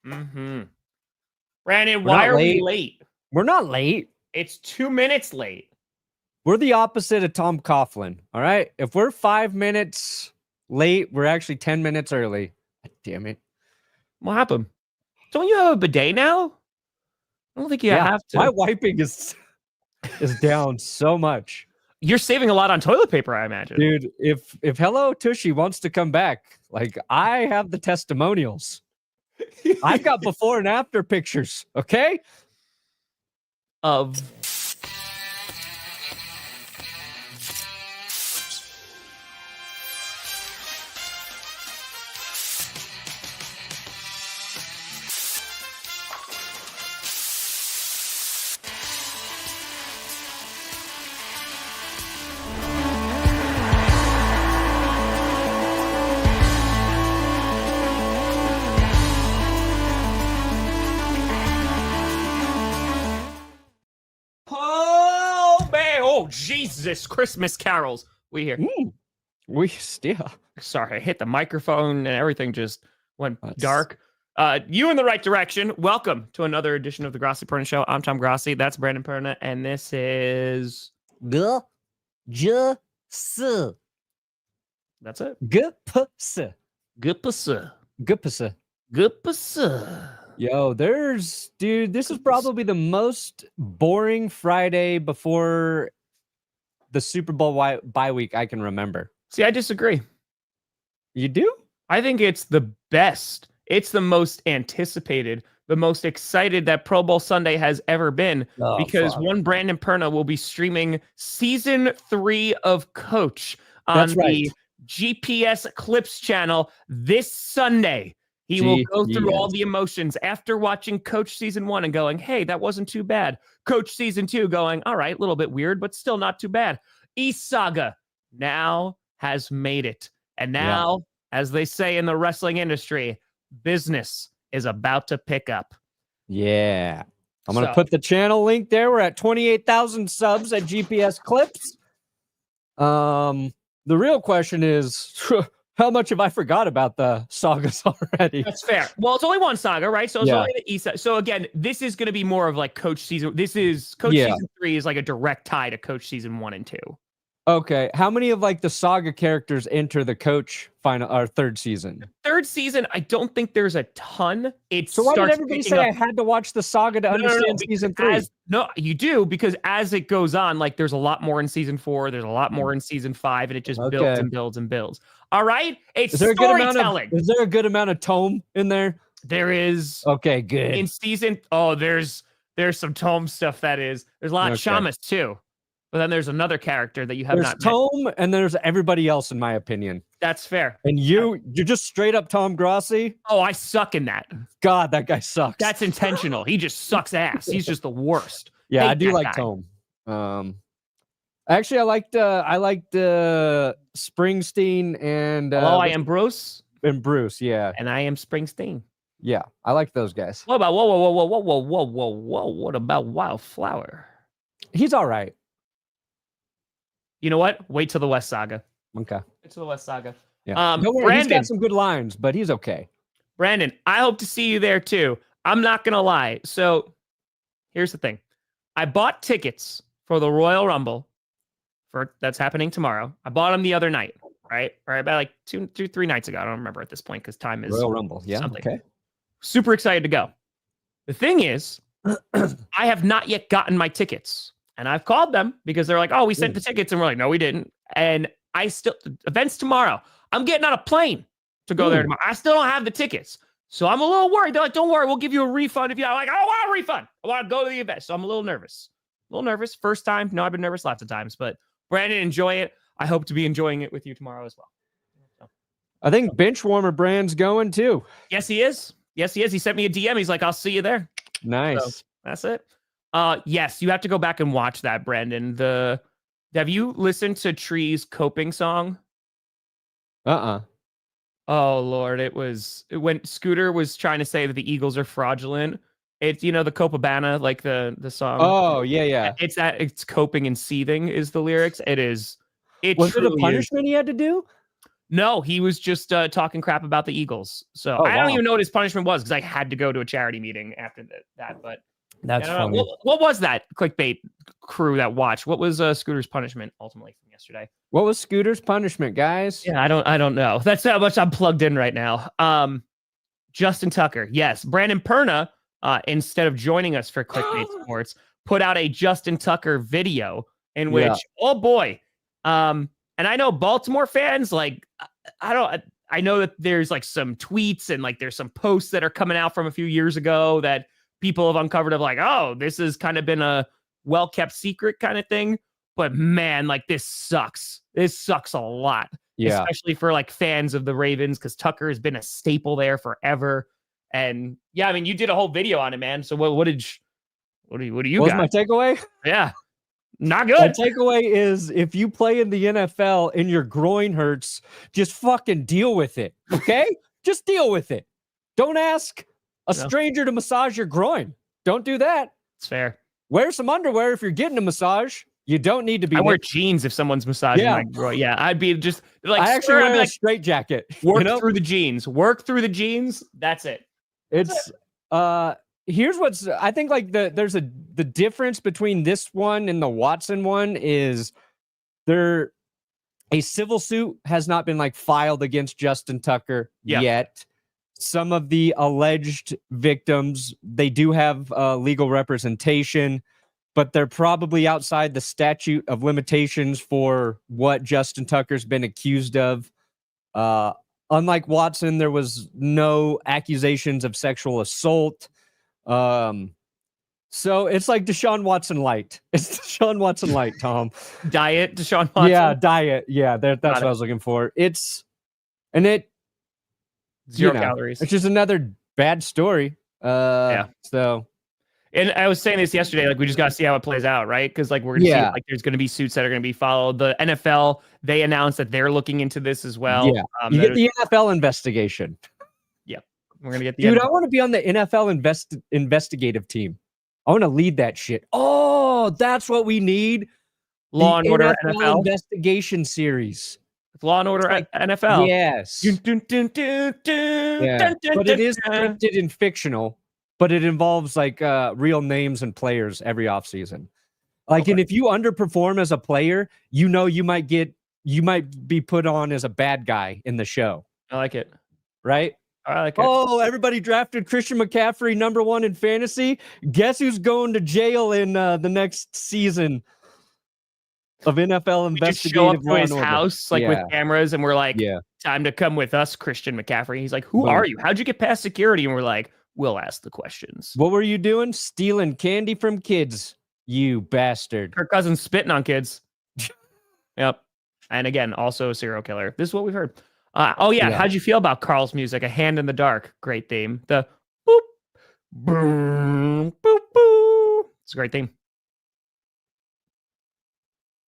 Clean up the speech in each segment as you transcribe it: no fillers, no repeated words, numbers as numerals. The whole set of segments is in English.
Mm-hmm. Brandon, We're why not are we late. late? We're not late. It's 2 minutes late. We're the opposite of Tom Coughlin. All right. If we're 5 minutes late, we're actually 10 minutes early. Damn it. What happened? Don't you have a bidet now? I don't think you have to. My wiping is down so much. You're saving a lot on toilet paper, I imagine. Dude, if Hello Tushy wants to come back, like, I have the testimonials. I've got before and after pictures, okay? Of Oh, Jesus, Christmas carols. We hear. We still. Sorry, I hit the microphone and everything just went dark. You in the right direction. Welcome to another edition of the Grossi Perna Show. I'm Tom Grossi. That's Brandon Perna, and this is G-J-S. That's it. G-P-S. Yo, dude, this is probably the most boring Friday before the Super Bowl bye week I can remember. See, I disagree. You do? I think it's the best. It's the most anticipated, the most excited that Pro Bowl Sunday has ever been, because one Brandon Perna will be streaming season 3 of Coach on the GPS Clips channel this Sunday. He will go through all the emotions after watching Coach season 1 and going, hey, that wasn't too bad. Coach season 2 going, all right, a little bit weird, but still not too bad. East Saga now has made it. And now, as they say in the wrestling industry, business is about to pick up. Yeah. I'm going to put the channel link there. We're at 28,000 subs at GPS Clips. The real question is, how much have I forgot about the sagas already? That's fair. Well, it's only one saga, right? So it's only the East. So again, this is going to be more of like Coach season. This is Coach season 3 is like a direct tie to Coach season 1 and 2. Okay. How many of like the saga characters enter the Coach final or third season? Third season, I don't think there's a ton. So why did everybody say I had to watch the saga to understand season 3? No, you do, because as it goes on, like there's a lot more in season 4, there's a lot more in season 5, and it just builds and builds and builds. All right? It's storytelling. Is there a good amount of tome in there? There is. Okay, good. In season, there's some tome stuff that is. There's a lot of Shamus too. But then there's another character that you have not met. There's Tome, and there's everybody else, in my opinion. That's fair. And you're just straight up Tom Grossi? Oh, I suck in that. God, that guy sucks. That's intentional. He just sucks ass. He's just the worst. Yeah, I do like Tome. Actually, I liked Springsteen and I am Bruce. And Bruce, yeah. And I am Springsteen. Yeah, I like those guys. What about whoa? What about Wildflower? He's all right. You know what? Wait till the West Saga. Okay. Wait till the West Saga. Yeah. Don't worry, Brandon, he's got some good lines, but he's okay. Brandon, I hope to see you there too. I'm not gonna lie. So here's the thing. I bought tickets for the Royal Rumble that's happening tomorrow. I bought them the other night, right? About like 3 nights ago. I don't remember at this point because time is Royal Rumble. Yeah. Something. Okay. Super excited to go. The thing is, I have not yet gotten my tickets. And I've called them because they're like, oh, we sent the tickets. And we're like, no, we didn't. And events tomorrow. I'm getting on a plane to go there tomorrow. I still don't have the tickets. So I'm a little worried. They're like, don't worry, we'll give you a refund. If you're like, I don't want a refund. I want to go to the event. So I'm a little nervous. First time. No, I've been nervous lots of times. But Brandon, enjoy it. I hope to be enjoying it with you tomorrow as well. So. I think Benchwarmer Brand's going too. Yes, he is. He sent me a DM. He's like, I'll see you there. Nice. So that's it. Yes, you have to go back and watch that, Brandon. Have you listened to Tree's coping song? Oh Lord, when Scooter was trying to say that the Eagles are fraudulent. It's the Copacabana, like the song. Oh yeah. It's coping and seething is the lyrics. Was it a punishment he had to do? No, he was just talking crap about the Eagles. So I don't even know what his punishment was because I had to go to a charity meeting after that. But that's funny. What was that clickbait crew that watched? What was Scooter's punishment ultimately from yesterday? What was Scooter's punishment, guys? Yeah, I don't know. That's how much I'm plugged in right now. Justin Tucker, yes. Brandon Perna, instead of joining us for Clickbait Sports, put out a Justin Tucker video in which, oh boy, and I know Baltimore fans, like, I know that there's like some tweets and like there's some posts that are coming out from a few years ago that people have uncovered of like, oh, this has kind of been a well-kept secret kind of thing. But man, like this sucks. This sucks a lot. Yeah. Especially for like fans of the Ravens, because Tucker has been a staple there forever. And yeah, I mean, you did a whole video on it, man. So what do you got? What's my takeaway? Yeah. Not good. My takeaway is if you play in the NFL and your groin hurts, just fucking deal with it. Okay? Just deal with it. Don't ask a stranger to massage your groin. Don't do that. It's fair. Wear some underwear if you're getting a massage. You don't need to be. I wear jeans if someone's massaging my groin. Yeah, I'd be just like. I actually wear a straight jacket. Work through the jeans. Work through the jeans. That's it. It's here's what's I think like the difference between this one and the Watson one is a civil suit has not been like filed against Justin Tucker yet. Some of the alleged victims, they do have legal representation, but they're probably outside the statute of limitations for what Justin Tucker's been accused of. Unlike Watson, there was no accusations of sexual assault. So it's like Deshaun Watson light. It's Deshaun Watson light, Tom. Diet Deshaun Watson? Yeah, diet. Yeah, that's what I was looking for. Zero calories. It's just another bad story. So... And I was saying this yesterday, like we just got to see how it plays out, right? Because like we're gonna see like there's gonna be suits that are gonna be followed. The NFL, they announced that they're looking into this as well. Yeah, you get the NFL investigation. Yeah, we're gonna get the dude. I want to be on the NFL investigative team. I want to lead that shit. Oh, that's what we need. Law and Order NFL investigation series. Law and Order NFL. Yes. But it is scripted and fictional. But it involves like real names and players every offseason. Like, and if you underperform as a player, you might be put on as a bad guy in the show. I like it. Right? I like it. Oh, everybody drafted Christian McCaffrey #1 in fantasy. Guess who's going to jail in the next season of NFL investigative? Show up to his house like with cameras, and we're like, time to come with us, Christian McCaffrey. He's like, who are you? How'd you get past security? And we're like, we'll ask the questions. What were you doing? Stealing candy from kids, you bastard. Kirk Cousins spitting on kids. Yep. And again, also a serial killer. This is what we've heard. How'd you feel about Carl's music? A Hand in the Dark. Great theme. The boop, boom, boop, boop. It's a great theme.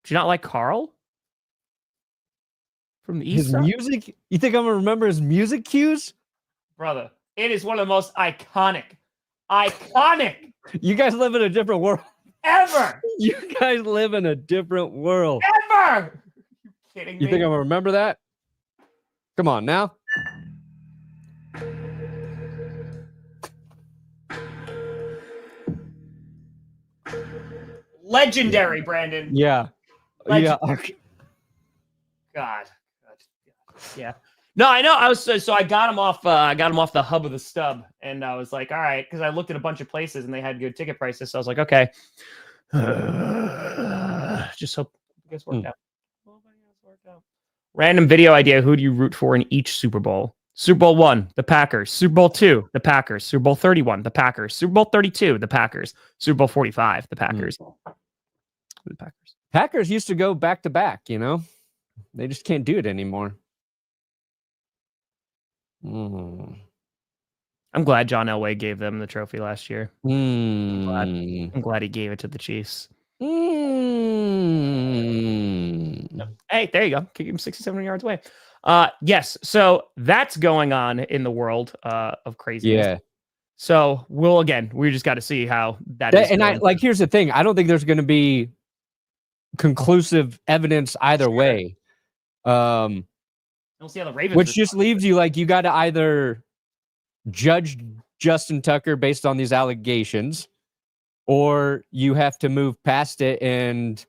Do you not like Carl? From the East Side? Music? You think I'm going to remember his music cues? Brother. It is one of the most iconic. You guys live in a different world. Ever. You guys live in a different world. Ever. Are you kidding me? You think I'm going to remember that? Come on now. Legendary, Brandon. Yeah. Legendary. Yeah. God. Yeah. No, I know. I got him off. I got him off the hub of the stub, and I was like, all right, because I looked at a bunch of places and they had good ticket prices. So I was like, okay, just hope it gets worked out. Random video idea: who do you root for in each Super Bowl? Super Bowl 1, the Packers. Super Bowl 2, the Packers. Super Bowl 31, the Packers. Super Bowl 32, the Packers. Super Bowl 45, the Packers. The Packers. Packers used to go back to back. You know, they just can't do it anymore. I'm glad John Elway gave them the trophy last year. I'm glad he gave it to the Chiefs. Hey, there you go. Kick him 67 yards away. Yes, so that's going on in the world of craziness. Yeah. So we just got to see how that is. And here's the thing. I don't think there's going to be conclusive evidence either way. don't see how the Ravens. Which just leaves you like you got to either judge Justin Tucker based on these allegations, or you have to move past it and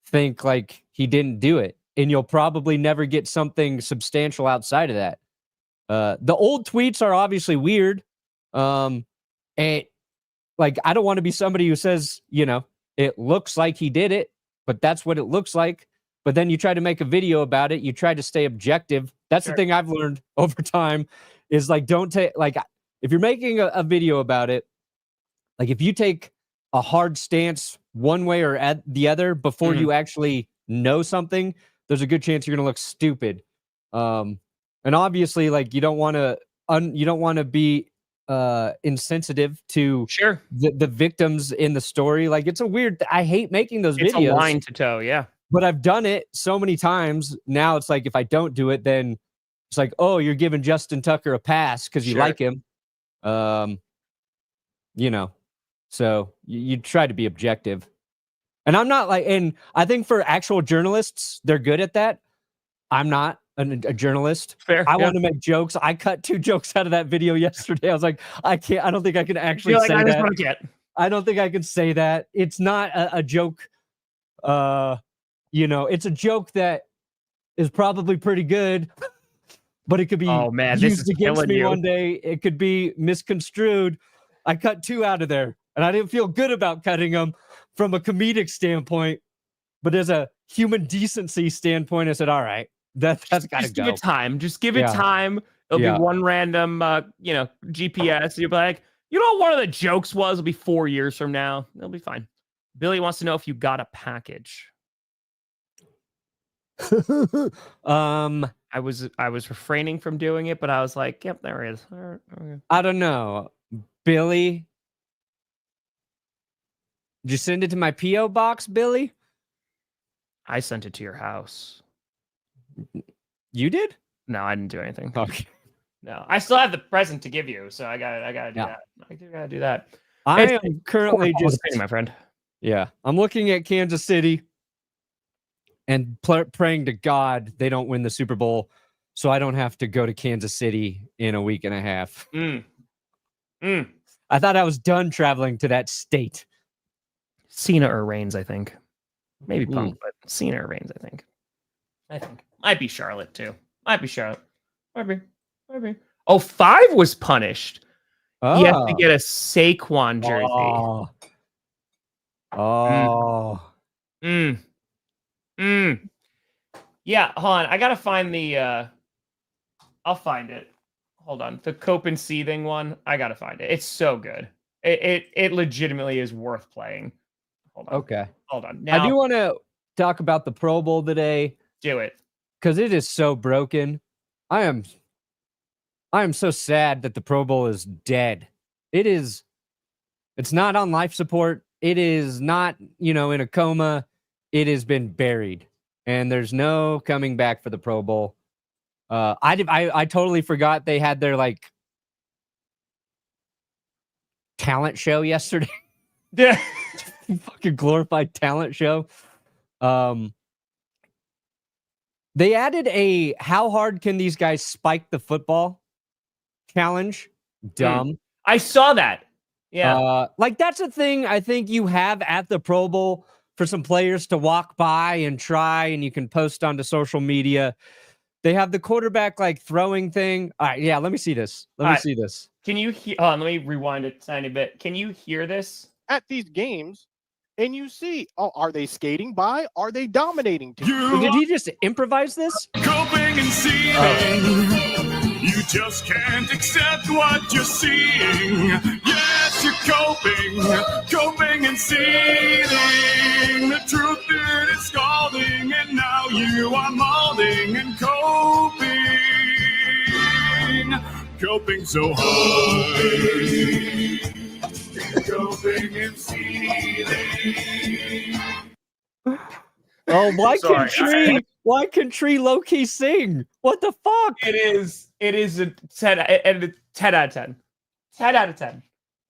think like he didn't do it. And you'll probably never get something substantial outside of that. The old tweets are obviously weird. And like, I don't want to be somebody who says, it looks like he did it, but that's what it looks like. But then you try to make a video about it. You try to stay objective. That's the thing I've learned over time is like, don't take, like, if you're making a video about it, like if you take a hard stance one way or the other before you actually know something, there's a good chance you're going to look stupid. And obviously, like, you don't want to be insensitive to the victims in the story. Like, it's a weird, I hate making those videos. It's a line to toe, yeah. But I've done it so many times. Now it's like, if I don't do it, then it's like, oh, you're giving Justin Tucker a pass because you like him. So you try to be objective. And I'm not like, and I think for actual journalists, they're good at that. I'm not a journalist. Fair. I want to make jokes. I cut 2 jokes out of that video yesterday. I was like, I don't think I can actually say that. I don't think I can say that. It's not a joke. It's a joke that is probably pretty good, but it could be used against me one day. It could be misconstrued. I cut 2 out of there, and I didn't feel good about cutting them from a comedic standpoint, but as a human decency standpoint, I said, all right, that's got to go. Just give it time. Just give it time. It'll be one random, GPS. You'll be like, one of the jokes was? It'll be 4 years from now. It'll be fine. Billy wants to know if you got a package. I was refraining from doing it, but I was like, yep, there it is. Okay. I don't know. Billy, did you send it to my P.O. box, Billy? I sent it to your house. You did? No, I didn't do anything. Okay. No, I still have the present to give you, so I gotta do that. I do gotta do that. I am currently just my friend. Yeah, I'm looking at Kansas City and praying to God they don't win the Super Bowl, so I don't have to go to Kansas City in a week and a half. I thought I was done traveling to that state. Cena or Reigns, I think. Maybe Punk, but Cena or Reigns, I think. Might be Charlotte, too. Might be. Oh, 5 was punished. Oh. He has to get a Saquon jersey. Yeah, hold on. I gotta find the I'll find it. Hold on. The Cope and Seething one. I gotta find it. It's so good. It legitimately is worth playing. Hold on. Okay. Hold on. Now, I do want to talk about the Pro Bowl today. Do it. Because it is so broken. I am so sad that the Pro Bowl is dead. It's not on life support. It is not, in a coma. It has been buried. And there's no coming back for the Pro Bowl. I totally forgot they had their talent show yesterday. Yeah. Fucking glorified talent show. They added a how hard can these guys spike the football challenge. Dumb. I saw that. Yeah. That's a thing I think you have at the Pro Bowl for some players to walk by and try, and you can post onto social media. They have the quarterback throwing thing. All right, yeah, let me see this. Let me see this. Can you hear? Let me rewind it a tiny bit. Can you hear this? At these games, and you see, are they skating by? Are they dominating teams? Did he just improvise this? Coping and seeing. You just can't accept what you're seeing. Yes, you're coping and seething. The truth it is scalding, and now you are molding and coping so hard. Coping and seething. Oh, why can Tree low-key sing? What the fuck? It is a 10 out of 10. 10 out of 10.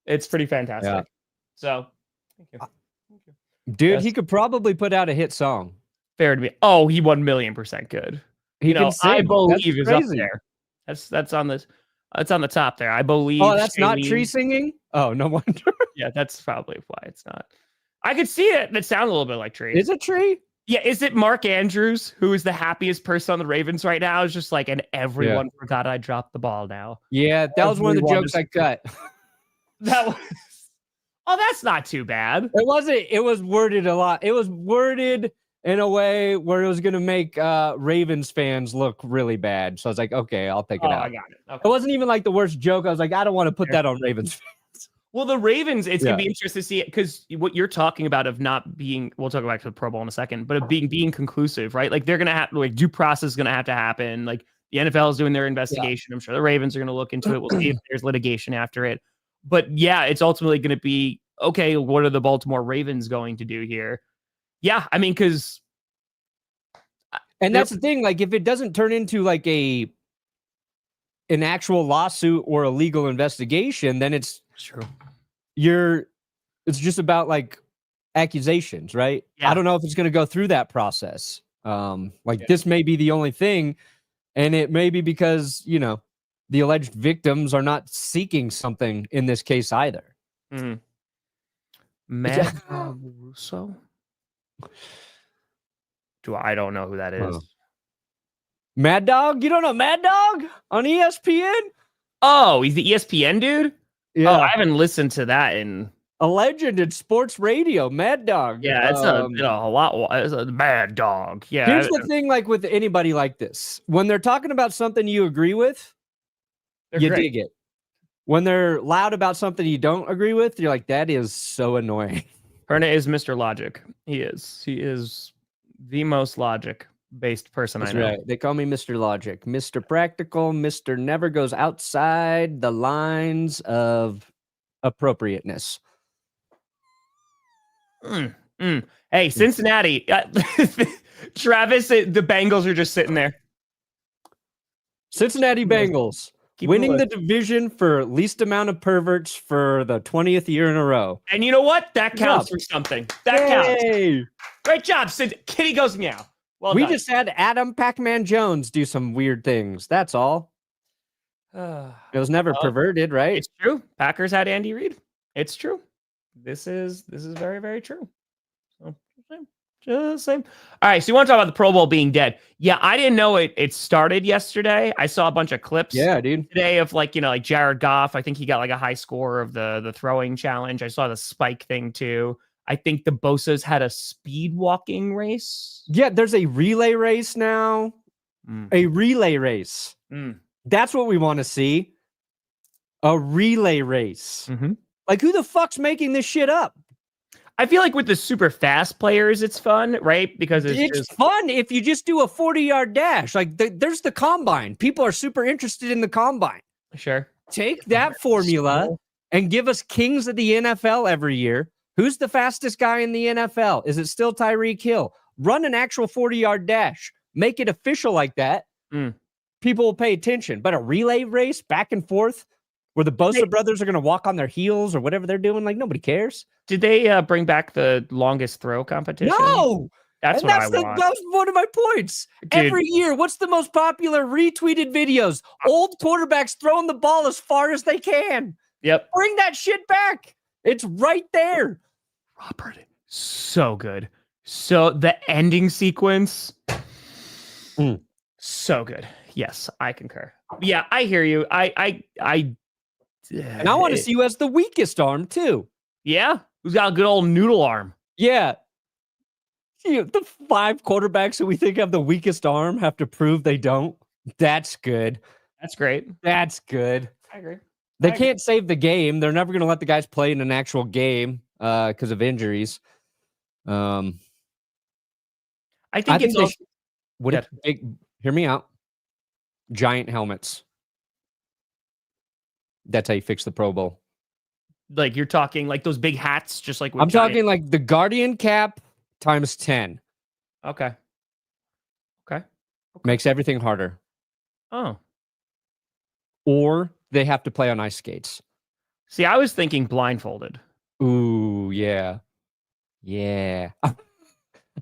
It's pretty fantastic. Yeah. So, thank you. Dude, he could probably put out a hit song. Fair to me. Oh, he 1,000,000% good. He can sing. I believe That's is up crazy. there. That's on this. It's on the top there. I believe. Oh, that's not Shailene. tree singing? Oh, no wonder. Yeah, that's probably why it's not. I could see it. That sounds a little bit like tree. Is it tree? Yeah, is it Mark Andrews, who is the happiest person on the Ravens right now? Is just like, and everyone forgot I dropped the ball now. Yeah, that was one of the Everyone jokes I cut. That was. Oh, that's not too bad. It wasn't. It was worded a lot. It was worded in a way where it was going to make Ravens fans look really bad. So I was like, okay, I'll take it out. I got it. Okay. It wasn't even like the worst joke. I was like, I don't want to put that on Ravens fans. Well, the Ravens, it's going to be interesting to see it because what you're talking about of not being, we'll talk about the Pro Bowl in a second, but of being conclusive, right? Like they're going to have, like due process is going to happen. Like the NFL is doing their investigation. I'm sure the Ravens are going to look into it. We'll see if there's litigation after it. But yeah, it's ultimately going to be, okay, what are the Baltimore Ravens going to do here? Yeah, I mean, because. And that's the thing. Like if it doesn't turn into like an actual lawsuit or a legal investigation, then it's true. It's just about like accusations, right? Yeah. I don't know if it's going to go through that process. This may be the only thing, and it may be because, the alleged victims are not seeking something in this case either. Mm-hmm. Mad Russo? I don't know who that is. Mad Dog? You don't know Mad Dog on ESPN? Oh, he's the ESPN dude? Yeah. Oh, I haven't listened to that in a legend in sports radio, Mad Dog. Yeah, it's a lot. It's a Mad Dog. Yeah. Here's the thing, like with anybody like this, when they're talking about something you agree with, you dig it. When they're loud about something you don't agree with, you're like, that is so annoying. Perna is Mr. Logic. He is the most logic-based person I know. Right. They call me Mr. Logic, Mr. Practical, Mr. Never goes outside the lines of appropriateness. Hey, Cincinnati. Travis, the Bengals are just sitting there. Cincinnati Bengals. Winning the division for least amount of perverts for the 20th year in a row. And you know what? That counts for something. That counts. Great job, Sid. Kitty goes meow. Well we done. just had Adam Pac-Man Jones do some weird things. That's all. It was never perverted, right? It's true. Packers had Andy Reid. It's true. This is very, very true. So just same. All right. So you want to talk about the Pro Bowl being dead? Yeah, I didn't know it started yesterday. I saw a bunch of clips. Yeah, dude. Today of like Jared Goff. I think he got like a high score of the throwing challenge. I saw the spike thing too. I think the Bosa's had a speed walking race. Yeah, there's a relay race now. A relay race. That's what we want to see. A relay race. Like, who the fuck's making this shit up? I feel like with the super fast players, it's fun, right? Because it's fun if you just do a 40-yard dash. Like, there's the combine. People are super interested in the combine. Sure. Take that formula and give us kings of the NFL every year. Who's the fastest guy in the NFL? Is it still Tyreek Hill? Run an actual 40-yard dash. Make it official like that. People will pay attention. But a relay race back and forth where the Bosa brothers are going to walk on their heels or whatever they're doing, like nobody cares. Did they bring back the longest throw competition? No! That's what I want. That's one of my points. Dude. Every year, what's the most popular retweeted videos? Old quarterbacks throwing the ball as far as they can. Yep. Bring that shit back. It's right there. Robert, so good. So the ending sequence, so good. Yes, I concur. Yeah, I hear you. And I want to see who has the weakest arm too. Yeah, who's got a good old noodle arm? Yeah. The 5 quarterbacks who we think have the weakest arm have to prove they don't. That's good. That's great. That's good. I agree. They can't save the game. They're never going to let the guys play in an actual game because of injuries. I think it's also, hear me out. Giant helmets. That's how you fix the Pro Bowl. Like you're talking like those big hats, just like I'm talking like the Guardian cap times 10. Okay. Makes everything harder. Oh. Or they have to play on ice skates. See, I was thinking blindfolded. Ooh, yeah. Yeah.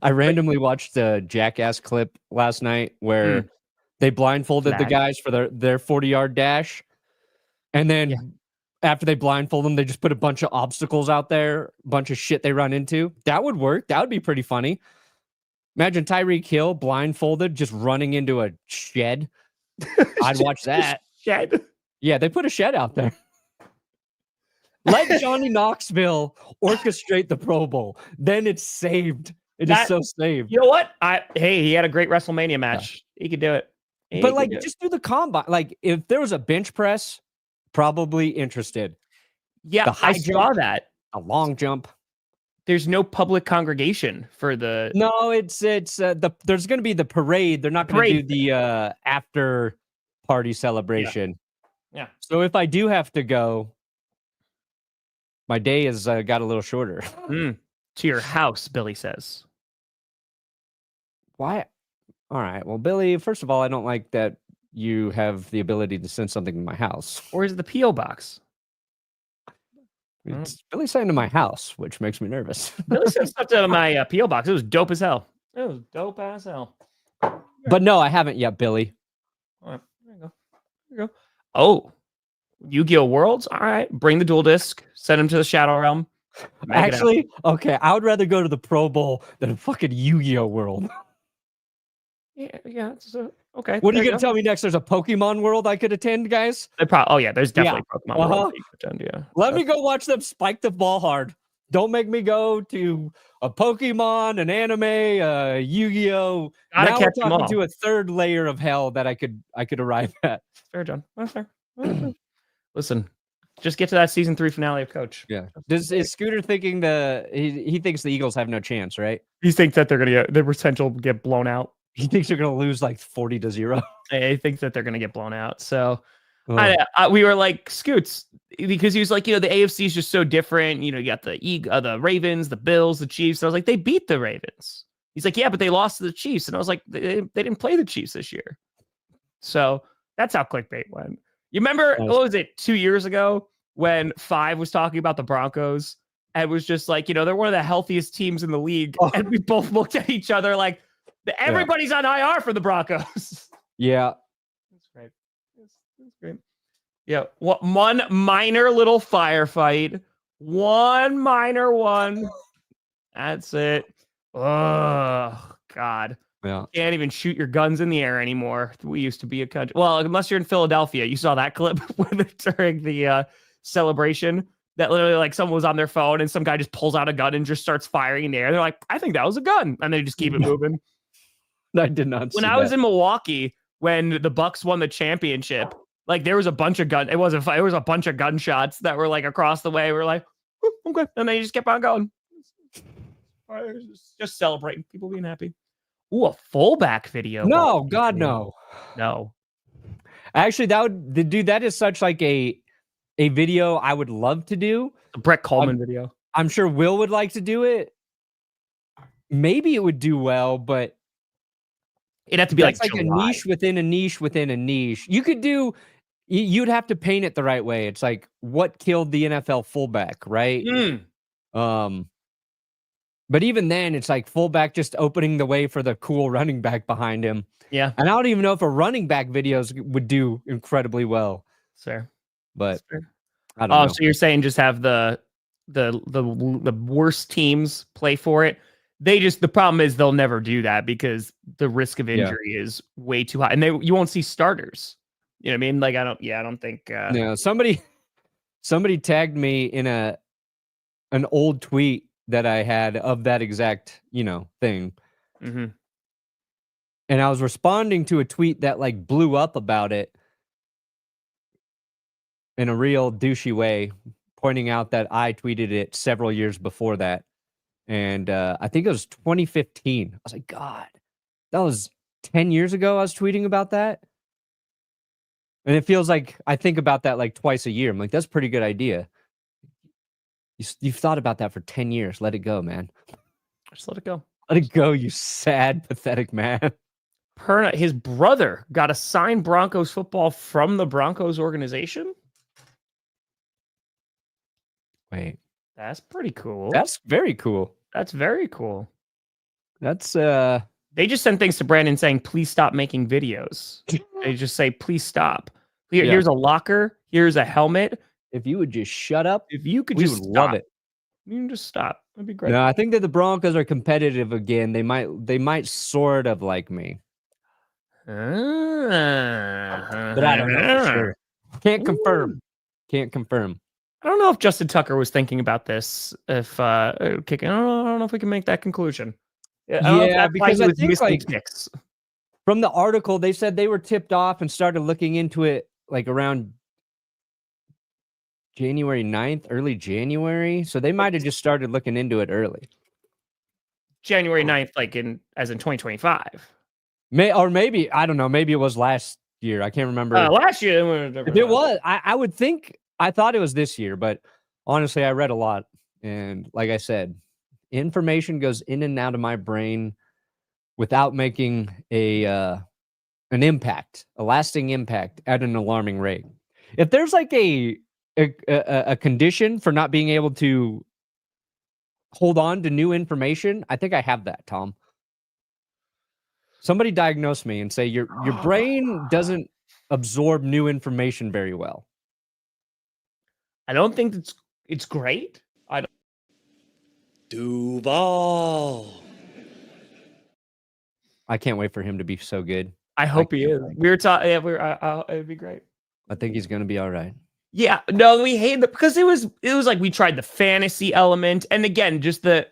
I randomly watched a Jackass clip last night where They blindfolded the guys for their 40-yard dash. And then after they blindfold them, they just put a bunch of obstacles out there, a bunch of shit they run into. That would work. That would be pretty funny. Imagine Tyreek Hill blindfolded, just running into a shed. I'd watch that. Shed. Yeah, they put a shed out there. Let Johnny Knoxville orchestrate the Pro Bowl. Then it's saved. It is so saved. You know what? Hey, he had a great WrestleMania match. He could do it. But like, just do the combine. Like, if there was a bench press, probably interested. Yeah, I saw that. A long jump. There's no public congregation for the. No, it's there's going to be the parade. They're not going to do the after party celebration. Yeah. So if I do have to go, my day has got a little shorter. To your house, Billy says. Why? All right. Well, Billy, first of all, I don't like that you have the ability to send something to my house. Or is it the P.O. box? It's Billy sent to my house, which makes me nervous. Billy sent stuff to my P.O. box. It was dope as hell. It was dope as hell. But no, I haven't yet, Billy. All right, there you go. Oh, Yu-Gi-Oh! Worlds? All right. Bring the dual disc. Send him to the Shadow Realm. Actually, okay, I would rather go to the Pro Bowl than a fucking Yu-Gi-Oh! World. Yeah. Okay. What are you going to tell me next? There's a Pokemon World I could attend, guys? There's definitely a Pokemon World that you could attend, yeah. Let me go watch them spike the ball hard. Don't make me go to a Pokemon, an anime, a Yu-Gi-Oh! Now we're talking to a third layer of hell that I could arrive at. Fair, John. That's fair. Listen, just get to that season 3 finale of Coach. Yeah. Is Scooter thinking he thinks the Eagles have no chance, right? He thinks that they're going to get the potential to get blown out. He thinks they're going to lose like 40-0. He thinks that they're going to get blown out. So we were like, Scoots, because he was like, the AFC is just so different. You got the Ravens, the Bills, the Chiefs. And I was like, they beat the Ravens. He's like, yeah, but they lost to the Chiefs. And I was like, they didn't play the Chiefs this year. So that's how clickbait went. You remember, what was it, 2 years ago when Five was talking about the Broncos and was just like, they're one of the healthiest teams in the league. And we both looked at each other like, everybody's on IR for the Broncos. Yeah. That's great. That's great. Yeah. One minor little firefight. One minor one. That's it. Oh, God. Yeah. Can't even shoot your guns in the air anymore. We used to be a country. Well, unless you're in Philadelphia. You saw that clip during the celebration that literally like someone was on their phone and some guy just pulls out a gun and just starts firing in the air. They're like, I think that was a gun. And they just keep it moving. I did not see When I was in Milwaukee, when the Bucks won the championship, like there was a bunch of it was a bunch of gunshots that were like across the way. We're like, okay. And they just kept on going. Just celebrating, people being happy. Ooh, a fullback video. No, God, no. No. Actually, that is such like a video I would love to do. A Brett Coleman video. I'm sure Will would like to do it. Maybe it would do well, but it'd have to be like a niche within a niche within a niche. You'd have to paint it the right way. It's like what killed the NFL fullback, right? But even then, it's like fullback just opening the way for the cool running back behind him. Yeah. And I don't even know if a running back videos would do incredibly well. Fair. But fair. I don't know. So you're saying just have the worst teams play for it? The problem is they'll never do that because the risk of injury is way too high. And you won't see starters. You know what I mean? Like I don't think somebody tagged me in an old tweet that I had of that exact, thing. Mm-hmm. And I was responding to a tweet that like blew up about it in a real douchey way, pointing out that I tweeted it several years before that. And I think it was 2015. I was like, God, that was 10 years ago I was tweeting about that. And it feels like I think about that like twice a year. I'm like, that's a pretty good idea. You've thought about that for 10 years. Let it go, man. Just let it go. Let it go, you sad, pathetic man. Perna, his brother got a signed Broncos football from the Broncos organization. Wait. That's pretty cool. That's very cool. That's very cool. That's They just send things to Brandon saying, please stop making videos. They just say, please stop. Here's a locker. Here's a helmet. If you would just shut up, if you could we just would love it. You can just stop. That'd be great. No, I think that the Broncos are competitive again. They might sort of like me. But I don't know for sure. Can't confirm. Can't confirm. I don't know if Justin Tucker was thinking about this. If kicking, I don't know if we can make that conclusion. Yeah, because I think like kicks. From the article, they said they were tipped off and started looking into it like around January 9th, early January. So they might have just started looking into it early. January 9th, like as in 2025. Maybe, I don't know. Maybe it was last year. I can't remember. Last year. If it was, I would think, I thought it was this year, but honestly, I read a lot. And like I said, information goes in and out of my brain without making an impact, a lasting impact at an alarming rate. If there's like a condition for not being able to hold on to new information, I think I have that, Tom. Somebody diagnose me and say your brain doesn't absorb new information very well. I don't think it's great. I don't. Duval. I can't wait for him to be so good. I hope he is. We were talking. Yeah, it'd be great. I think he's gonna be all right. Yeah, no, we hate it because it was like we tried the fantasy element, and again, just the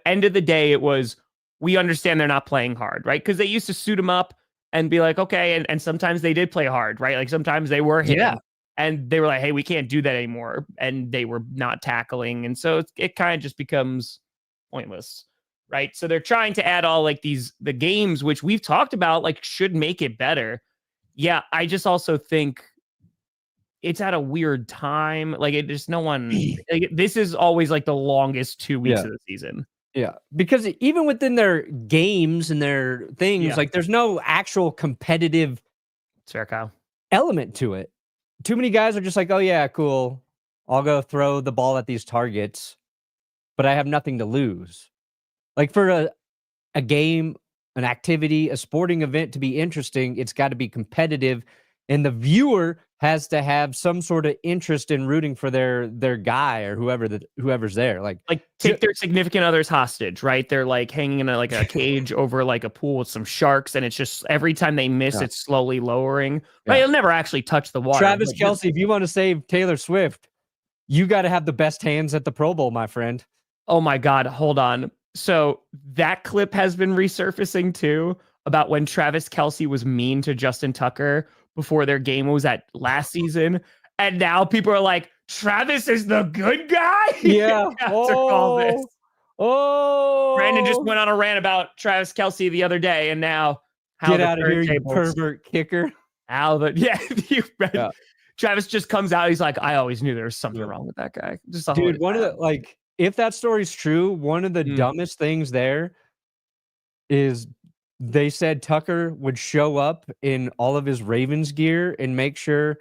end of the day, it was we understand they're not playing hard, right? Because they used to suit them up and be like, okay, and sometimes they did play hard, right? Like sometimes they were hitting, and they were like, hey, we can't do that anymore, and they were not tackling, and so it kind of just becomes pointless, right? So they're trying to add all like the games which we've talked about, like should make it better. Yeah, I just also think it's at a weird time. Like it just no one. Like, this is always like the longest 2 weeks of the season. Yeah, because even within their games and their things, like there's no actual competitive element to it. Too many guys are just like, oh yeah, cool. I'll go throw the ball at these targets, but I have nothing to lose. Like for a game, an activity, a sporting event to be interesting, it's got to be competitive, and the viewer has to have some sort of interest in rooting for their guy or whoever's there. Like take their significant others hostage, right? They're like hanging in a cage over like a pool with some sharks, and it's just every time they miss, it's slowly lowering. Right? It'll never actually touch the water. Travis Kelce, if you want to save Taylor Swift, you got to have the best hands at the Pro Bowl, my friend. Oh my God, hold on. So that clip has been resurfacing too about when Travis Kelce was mean to Justin Tucker before their game was at last season. And now people are like, Travis is the good guy? Yeah. After all this. Brandon just Oh. went on a rant about Travis Kelce the other day, and now Get out of here, you pervert kicker. Travis just comes out. He's like, I always knew there was something wrong with that guy. Just dude, one of the if that story's true, one of the dumbest things there is they said Tucker would show up in all of his Ravens gear and make sure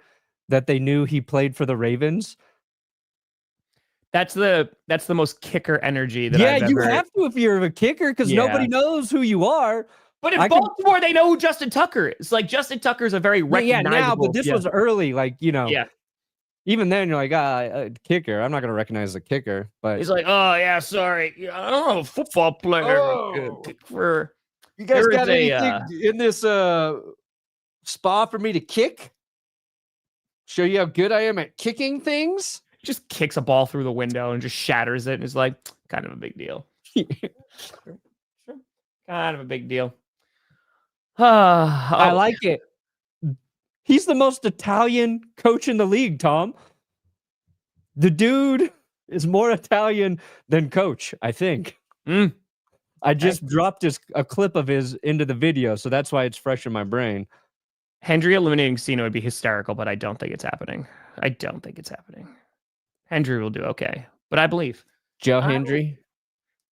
that they knew he played for the Ravens. That's the most kicker energy that I've you ever... have to if you're a kicker because nobody knows who you are. But in Baltimore, they know who Justin Tucker is. Like Justin Tucker's a very recognizable. Yeah, now, but this was early, even then, you're like, kicker. I'm not going to recognize the kicker. But he's like, oh, yeah, sorry. I don't know, football player. For you guys got anything in this spa for me to kick? Show you how good I am at kicking things? Just kicks a ball through the window and just shatters it. And it's like, kind of a big deal. Sure. Kind of a big deal. I like it. He's the most Italian coach in the league, Tom. The dude is more Italian than coach, I think. I just dropped a clip of his into the video, so that's why it's fresh in my brain. Hendry eliminating Cena would be hysterical, but I don't think it's happening. Hendry will do okay, but I believe. Joe Hendry?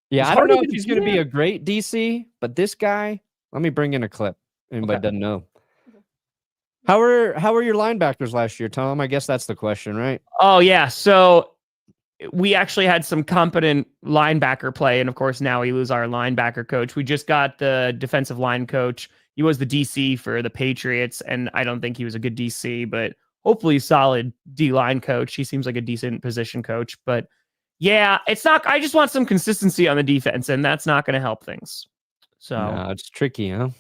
Yeah, I don't know if he's going to be a great DC, but this guy, let me bring in a clip. Anybody doesn't know. How were your linebackers last year, Tom? I guess that's the question, right? Oh, yeah. So we actually had some competent linebacker play. And of course, now we lose our linebacker coach. We just got the defensive line coach. He was the DC for the Patriots, and I don't think he was a good DC, but hopefully solid D-line coach. He seems like a decent position coach. But yeah, it's not. I just want some consistency on the defense, and that's not going to help things. So no, it's tricky, huh?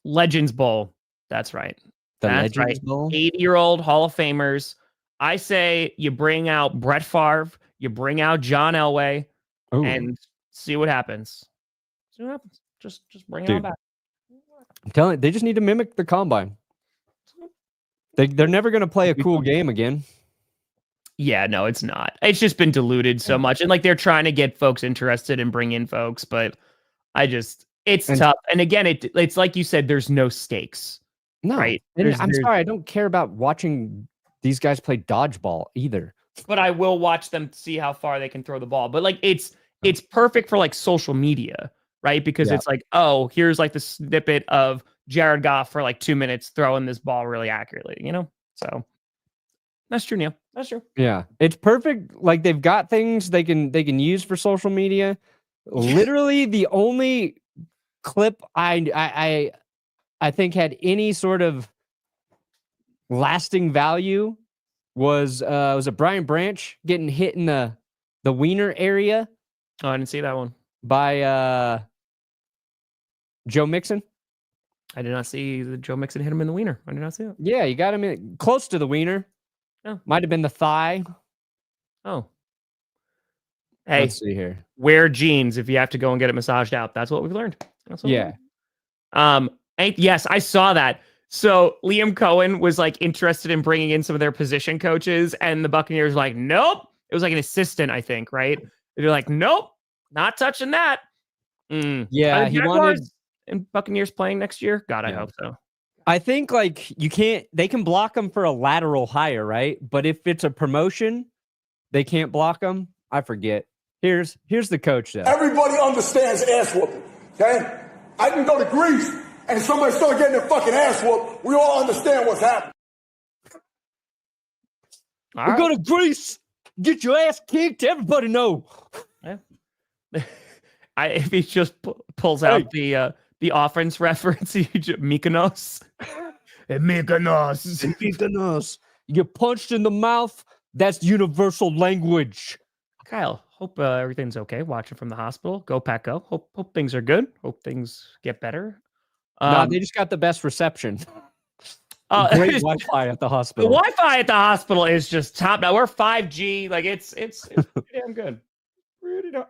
Legends Bowl. That's right. That's Legends Bowl? 80-year-old Hall of Famers. I say you bring out Brett Favre, you bring out John Elway, and see what happens. See what happens. Just bring it on back. I'm telling you, they just need to mimic the combine. They're never going to play a cool game again. Yeah, no, it's not. It's just been diluted so much. And like they're trying to get folks interested and bring in folks, but it's tough. And again, it's like you said, there's no stakes. No. Right. And I'm sorry, I don't care about watching these guys play dodgeball either. But I will watch them see how far they can throw the ball. But like it's perfect for like social media, right? Because it's like, oh, here's like the snippet of Jared Goff for like 2 minutes throwing this ball really accurately, you know? So that's true, Neil. That's true. Yeah. It's perfect. Like they've got things they can use for social media. Literally the only clip I think had any sort of lasting value was it Brian Branch getting hit in the wiener area? Oh, I didn't see that one. By Joe Mixon. I did not see the Joe Mixon hit him in the wiener. I did not see it. Yeah, you got him close to the wiener. Oh. Might have been the thigh. Oh. Hey, let's see here. Wear jeans if you have to go and get it massaged out. That's what we've learned. Yeah. Yes, I saw that. So Liam Cohen was like interested in bringing in some of their position coaches, and the Buccaneers were like, nope. It was like an assistant, I think, right? They're like, nope, not touching that. Yeah, he wanted. And Buccaneers playing next year? God, I hope so. I think like they can block them for a lateral hire, right? But if it's a promotion, they can't block them. I forget. Here's the coach though. Everybody understands ass whooping, okay? I can go to Greece and somebody start getting their fucking ass whooped. We all understand what's happening. We go to Greece, get your ass kicked. Everybody know. Yeah. If he just pulls out the offense reference, Mykonos. Mykonos. Mykonos. You get punched in the mouth. That's universal language. Kyle, hope everything's okay. Watching from the hospital. Go Pack Go. Hope things are good. Hope things get better. No, they just got the best reception. Great Wi-Fi at the hospital. The Wi-Fi at the hospital is just top. Now we're 5G. Like it's pretty damn good.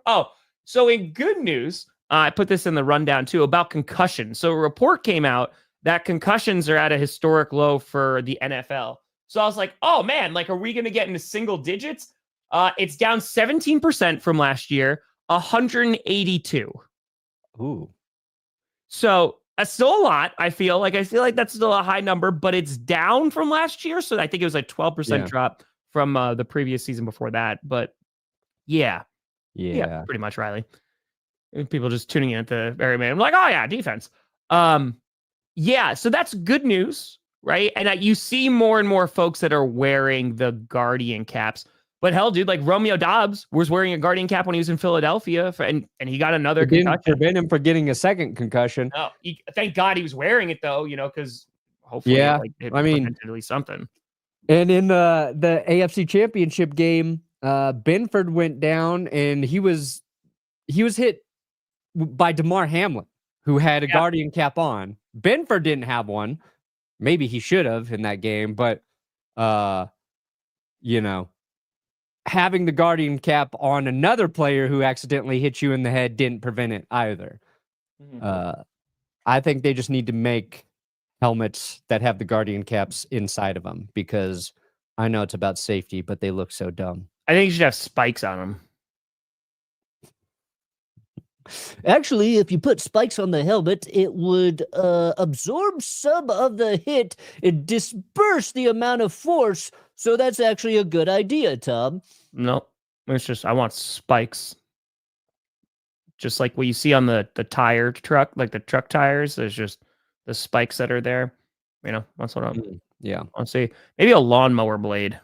Oh, so in good news, I put this in the rundown too about concussions. So a report came out that concussions are at a historic low for the NFL. So I was like, oh man, like, are we going to get into single digits? It's down 17% from last year, 182. Ooh. So that's still a lot. I feel like that's still a high number, but it's down from last year. So I think it was like 12% drop from the previous season before that. But yeah, pretty much, Riley. People just tuning in at the very minute. I'm like, oh yeah, defense. Yeah, so that's good news, right? And you see more and more folks that are wearing the Guardian caps. But hell, dude, like Romeo Dobbs was wearing a Guardian cap when he was in Philadelphia, and he got another concussion. Prevent him from getting a second concussion. No, thank God he was wearing it though, because hopefully, it prevented at least something. And in the AFC Championship game, Benford went down, and he was hit by DeMar Hamlin, who had a Guardian cap on. Benford didn't have one. Maybe he should have in that game, but having the Guardian cap on another player who accidentally hit you in the head didn't prevent it either. Mm-hmm. I think they just need to make helmets that have the Guardian caps inside of them, because I know it's about safety, but they look so dumb. I think you should have spikes on them. Actually, if you put spikes on the helmet, it would absorb some of the hit and disperse the amount of force. So that's actually a good idea, Tom. No, it's just I want spikes. Just like what you see on the tire truck, like the truck tires, there's just the spikes that are there. That's what I'm. Yeah. I want to see maybe a lawnmower blade.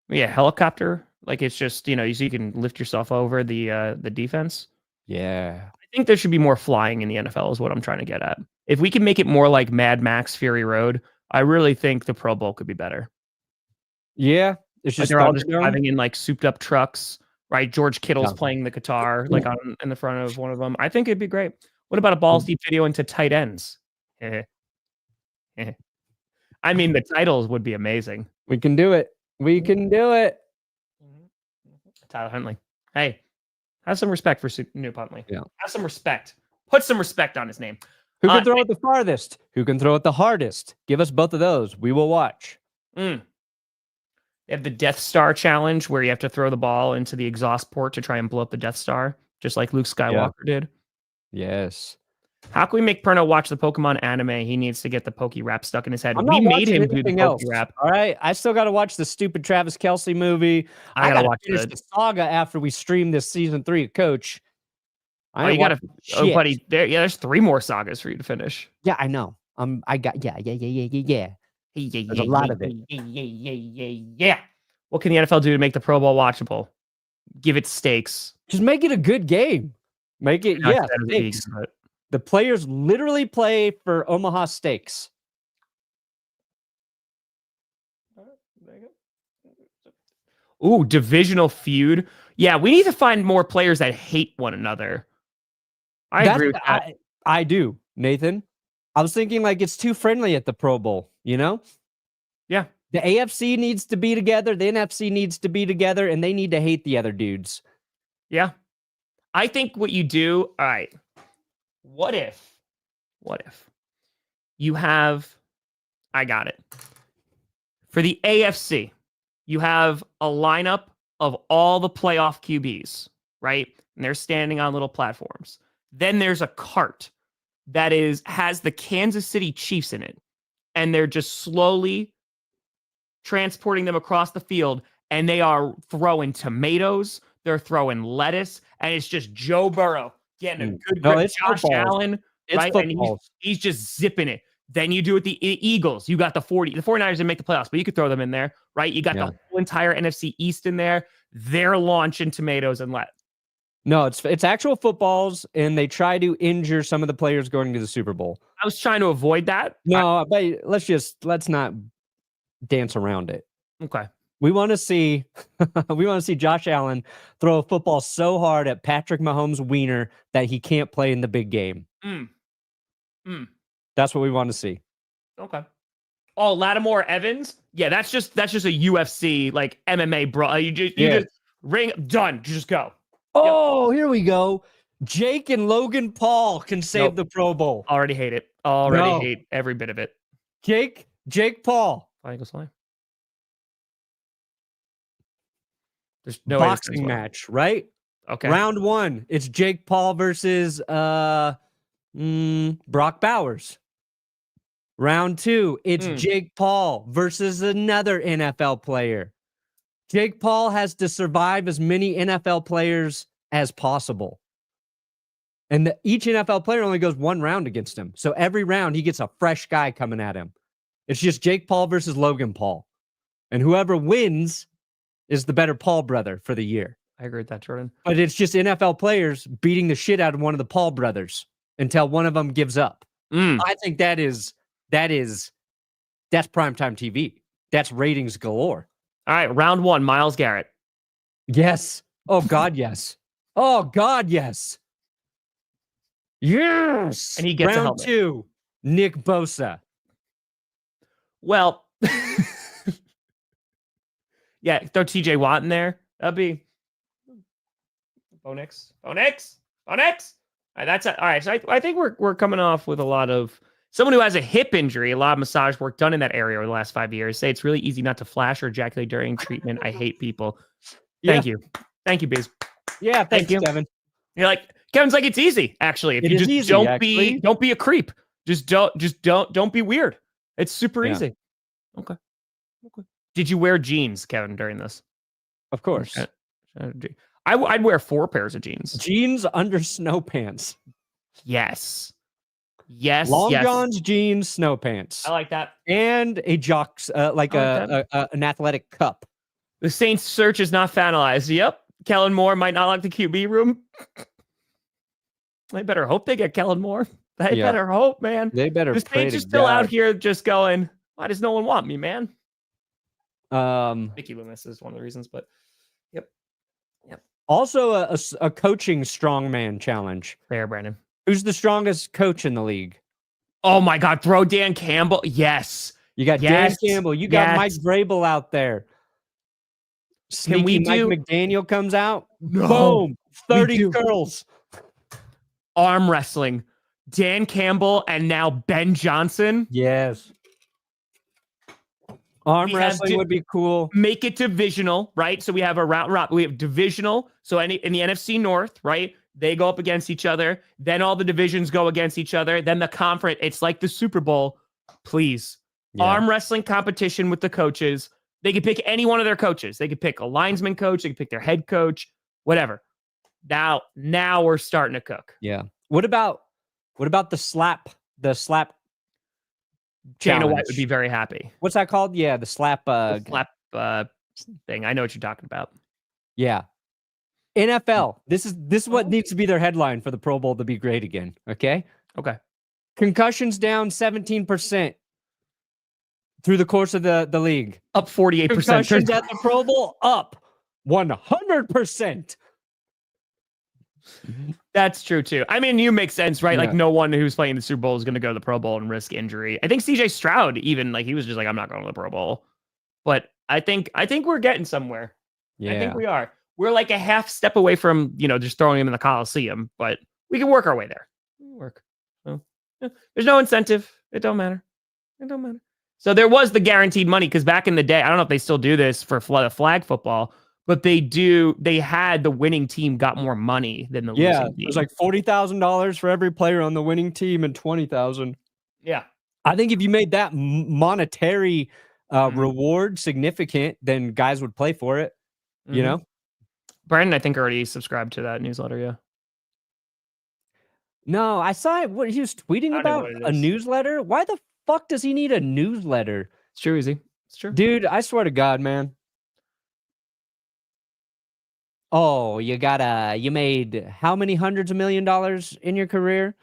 Maybe a helicopter Like it's just, so you can lift yourself over the defense. Yeah. I think there should be more flying in the NFL is what I'm trying to get at. If we can make it more like Mad Max Fury Road, I really think the Pro Bowl could be better. Yeah. It's just they're all just driving in like souped up trucks, right? George Kittle's Yeah. playing the guitar like in the front of one of them. I think it'd be great. What about a balls deep video into tight ends? I mean, the titles would be amazing. We can do it. We can do it. Tyler Huntley. Hey, have some respect for Snoop Huntley. Yeah. Have some respect. Put some respect on his name. Who can throw it the farthest? Who can throw it the hardest? Give us both of those. We will watch. They have the Death Star challenge where you have to throw the ball into the exhaust port to try and blow up the Death Star, just like Luke Skywalker did. Yes. How can we make Perno watch the Pokemon anime? He needs to get the Poke Rap stuck in his head. I'm We not made him watching do the anything Poke else. Rap. All right. I still got to watch the stupid Travis Kelce movie. I gotta watch finish the saga after we stream this season 3 of Coach. You gotta, buddy. There's 3 more sagas for you to finish. Yeah, I know. I got yeah. There's a lot of it. Yeah. What can the NFL do to make the Pro Bowl watchable? Give it stakes. Just make it a good game. Make it stakes. The players literally play for Omaha Steaks. Ooh, divisional feud. Yeah, we need to find more players that hate one another. I agree with that. I do, Nathan. I was thinking like it's too friendly at the Pro Bowl, Yeah. The AFC needs to be together. The NFC needs to be together, and they need to hate the other dudes. Yeah. I think what you do, all right. What if you have, I got it. For the AFC, you have a lineup of all the playoff QBs, right? And they're standing on little platforms. Then there's a cart that has the Kansas City Chiefs in it. And they're just slowly transporting them across the field. And they are throwing tomatoes. They're throwing lettuce. And it's just Joe Burrow getting a good grip. Josh Allen, right? And he's just zipping it. Then you do it the Eagles. You got the 49ers didn't make the playoffs, but you could throw them in there, right? You got the whole entire NFC East in there. They're launching tomatoes and lettuce. No, it's actual footballs, and they try to injure some of the players going to the Super Bowl. I was trying to avoid that. No, but let's not dance around it. Okay. We want to see Josh Allen throw a football so hard at Patrick Mahomes' wiener that he can't play in the big game. That's what we want to see. Okay. Oh, Lattimore Evans? Yeah, that's just a UFC like MMA bro. You just ring done. Just go. Oh, Here we go. Jake and Logan Paul can save the Pro Bowl. Already hate it. Hate every bit of it. Jake Paul. There's no boxing match, right? Okay. Round 1. It's Jake Paul versus Brock Bowers. Round 2, it's Jake Paul versus another NFL player. Jake Paul has to survive as many NFL players as possible. And each NFL player only goes 1 round against him. So every round, he gets a fresh guy coming at him. It's just Jake Paul versus Logan Paul. And whoever wins is the better Paul brother for the year. I agree with that, Jordan. But it's just NFL players beating the shit out of one of the Paul brothers until one of them gives up. I think that's primetime TV. That's ratings galore. All right, round 1, Myles Garrett. Yes. Oh, God, yes. Oh, God, yes. Yes. And he gets round a helmet. 2, Nick Bosa. Well, yeah, throw TJ Watt in there. That'd be Bo Nix. All right, that's it. All right, so I think we're coming off with a lot of someone who has a hip injury, a lot of massage work done in that area over the last 5 years. Say it's really easy not to flash or ejaculate during treatment. I hate people. Thank you, Biz. Yeah, thank you, Kevin. You're like Kevin's like it's easy actually. If you just don't be a creep. Just don't be weird. It's super easy. Okay. Did you wear jeans, Kevin, during this? Of course. I'd wear 4 pairs of jeans. Jeans under snow pants. Yes. Long John's jeans, snow pants. I like that. And a jocks, an athletic cup. The Saints search is not finalized. Yep. Kellen Moore might not like the QB room. They better hope they get Kellen Moore. They better hope, man. They better. The Saints are still out here just going, why does no one want me, man? Mickey Loomis is one of the reasons, but yep. Also a coaching strongman challenge. Fair, Brandon. Who's the strongest coach in the league? Oh my God, throw Dan Campbell. Yes. You got Dan Campbell. You got Mike Vrabel out there. Sneaky Mike McDaniel comes out. No, boom. 30 girls. Arm wrestling. Dan Campbell and now Ben Johnson. Yes. Arm wrestling would be cool. Make it divisional, right? So we have a round robin. We have divisional. So in the NFC North, right? They go up against each other. Then all the divisions go against each other. Then the conference. It's like the Super Bowl. Please. Yeah. Arm wrestling competition with the coaches. They could pick any one of their coaches. They could pick a linesman coach. They could pick their head coach. Whatever. Now we're starting to cook. Yeah. What about the slap? The slap. Dana White would be very happy. What's that called? Yeah, the slap. Thing. I know what you're talking about. Yeah. NFL. This is what needs to be their headline for the Pro Bowl to be great again. Okay. Okay. Concussions down 17% through the course of the league. Up 48%. Concussions at the Pro Bowl up 100%. That's true too. I mean, you make sense, right? Yeah. Like no one who's playing the Super Bowl is going to go to the Pro Bowl and risk injury. I think CJ Stroud even he was just like, I'm not going to the Pro Bowl. But I think we're getting somewhere. Yeah. I think we are. We're like a half step away from, just throwing him in the Coliseum, but we can work our way there. So, there's no incentive. It don't matter. So there was the guaranteed money because back in the day, I don't know if they still do this for flag football, but they had the winning team got more money than the losing team. It was like $40,000 for every player on the winning team and $20,000. Yeah. I think if you made that monetary reward significant, then guys would play for it, you know? Brandon, I think, already subscribed to that newsletter, yeah. No, I saw it. What he was tweeting about a newsletter? Why the fuck does he need a newsletter? It's true, Easy. It's true. Dude, I swear to God, man. Oh, you made how many hundreds of $1 million in your career?